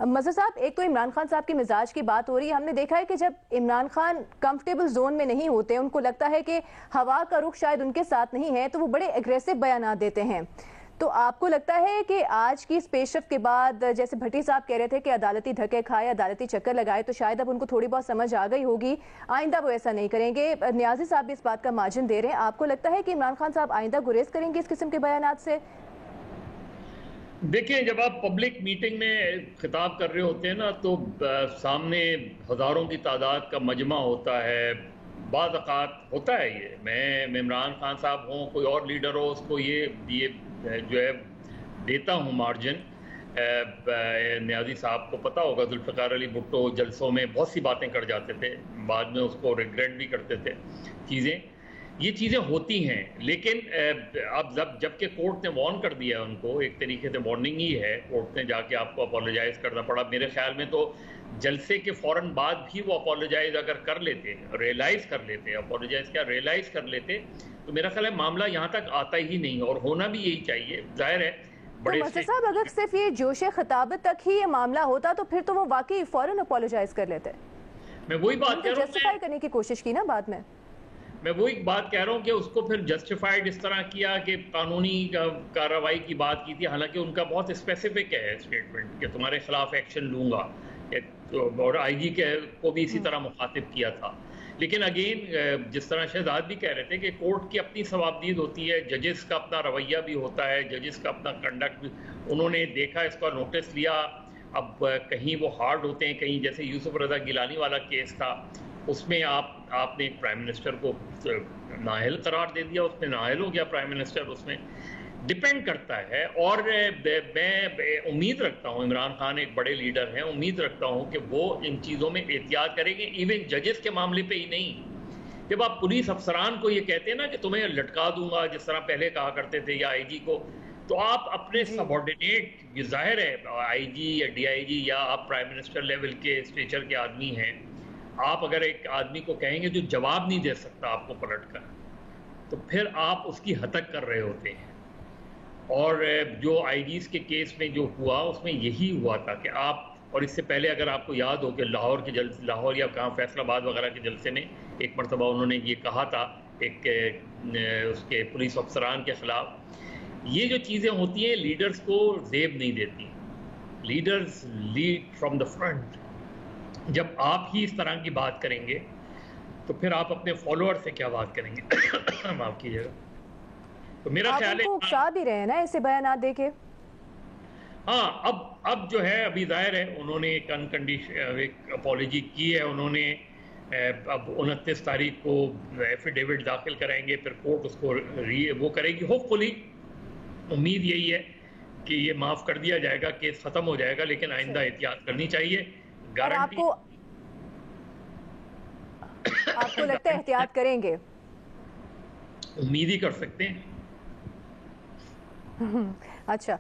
مظہر صاحب، ایک تو عمران خان صاحب کے مزاج کی بات ہو رہی ہے. ہم نے دیکھا ہے کہ جب عمران خان کمفرٹیبل زون میں نہیں ہوتے، ان کو لگتا ہے کہ ہوا کا رخ شاید ان کے ساتھ نہیں ہے، تو وہ بڑے ایگریسو بیانات دیتے ہیں. تو آپ کو لگتا ہے کہ آج کی اس پیش رفت کے بعد، جیسے بھٹی صاحب کہہ رہے تھے کہ عدالتی دھکے کھائے، عدالتی چکر لگائے، تو شاید اب ان کو تھوڑی بہت سمجھ آ گئی ہوگی، آئندہ وہ ایسا نہیں کریں گے. نیازی صاحب بھی اس بات کا مارجن دے رہے ہیں. آپ کو لگتا ہے کہ عمران خان صاحب آئندہ گریز کریں گے اس قسم کے بیانات سے؟ دیکھیں، جب آپ پبلک میٹنگ میں خطاب کر رہے ہوتے ہیں نا، تو سامنے ہزاروں کی تعداد کا مجمع ہوتا ہے. بعض اوقات ہوتا ہے یہ، میں عمران خان صاحب ہوں، کوئی اور لیڈر ہو، اس کو یہ جو ہے دیتا ہوں مارجن. نیازی صاحب کو پتہ ہوگا، ذوالفقار علی بھٹو جلسوں میں بہت سی باتیں کر جاتے تھے، بعد میں اس کو ریگریٹ بھی کرتے تھے. یہ چیزیں ہوتی ہیں، لیکن اب جب کہ کورٹ نے وارن کر دیا ان کو، ایک طریقے سے وارننگ ہی ہے، کورٹ نے جا کے آپ کو اپولوجائز کرنا پڑا. میرے خیال میں تو جلسے کے فوراً بعد بھی وہ اپولوجائز اگر کر لیتے، ریئلائز کر لیتے، اپولوجائز کیا ریئلائز کر لیتے، تو میرا خیال ہے معاملہ یہاں تک آتا ہی نہیں، اور ہونا بھی یہی چاہیے. ظاہر ہے تو مظہر صاحب، اگر صرف یہ جوش خطابت تک ہی یہ معاملہ ہوتا تو پھر تو وہ واقعی فوراً اپولوجائز کر لیتے. میں وہی بات کہہ رہا ہوں، جسٹیفائی کرنے کی کوشش کی نا بعد میں. میں وہی بات کہہ رہا ہوں کہ اس کو پھر جسٹیفائڈ اس طرح کیا کہ قانونی کارروائی کی بات کی تھی، حالانکہ ان کا بہت اسپیسیفک ہے اسٹیٹمنٹ کہ تمہارے خلاف ایکشن لوں گا، اور آئی جی کو بھی اسی طرح مخاطب کیا تھا. لیکن اگین جس طرح شہزاد بھی کہہ رہے تھے کہ کورٹ کی اپنی ثوابدید ہوتی ہے، ججز کا اپنا رویہ بھی ہوتا ہے، ججز کا اپنا کنڈکٹ. انہوں نے دیکھا، اس کا نوٹس لیا. اب کہیں وہ ہارڈ ہوتے ہیں، کہیں جیسے یوسف رضا گیلانی والا کیس تھا، اس میں آپ نے ایک پرائم منسٹر کو نااہل قرار دے دیا، اس میں نااہل ہو گیا پرائم منسٹر. اس میں ڈیپینڈ کرتا ہے. اور میں امید رکھتا ہوں، عمران خان ایک بڑے لیڈر ہیں، امید رکھتا ہوں کہ وہ ان چیزوں میں احتیاط کریں گے. ایون ججز کے معاملے پہ ہی نہیں، جب آپ پولیس افسران کو یہ کہتے ہیں نا کہ تمہیں لٹکا دوں گا، جس طرح پہلے کہا کرتے تھے، یا آئی جی کو، تو آپ اپنے سبارڈینیٹ، یہ ظاہر ہے آئی جی یا ڈی آئی جی یا آپ پرائم منسٹر لیول کے اسٹیچر کے آدمی ہیں، آپ اگر ایک آدمی کو کہیں گے جو جواب نہیں دے سکتا آپ کو پلٹ کر، تو پھر آپ اس کی ہتک کر رہے ہوتے ہیں. اور جو آئی جیز کے کیس میں جو ہوا، اس میں یہی ہوا تھا کہ آپ، اور اس سے پہلے اگر آپ کو یاد ہو کہ لاہور یا کہاں فیصل آباد وغیرہ کے جلسے میں ایک مرتبہ انہوں نے یہ کہا تھا ایک اس کے پولیس افسران کے خلاف. یہ جو چیزیں ہوتی ہیں لیڈرز کو زیب نہیں دیتی. Leaders lead from the front. جب آپ ہی اس طرح کی بات کریں گے تو پھر آپ اپنے فالوور سے کیا بات کریں گے؟ معاف کیجیے گا. تو میرا خیال ہے آپ ان کو اکسا بھی رہے ہیں نا ایسے بیانات دے کے. ہاں، اب جو ہے، ابھی ظاہر ہے انہوں نے ایک ایک اپولوجی کی ہے. انہوں نے اب 29 تاریخ کو ایفیڈیوٹ داخل کرائیں گے، پھر کورٹ اس کو وہ کرے گی. ہوپ فلی امید یہی ہے کہ یہ معاف کر دیا جائے گا، کیس ختم ہو جائے گا، لیکن آئندہ احتیاط کرنی چاہیے. گارنٹی آپ کو لگتا ہے احتیاط کریں گے؟ امید ہی کر سکتے ہیں. اچھا.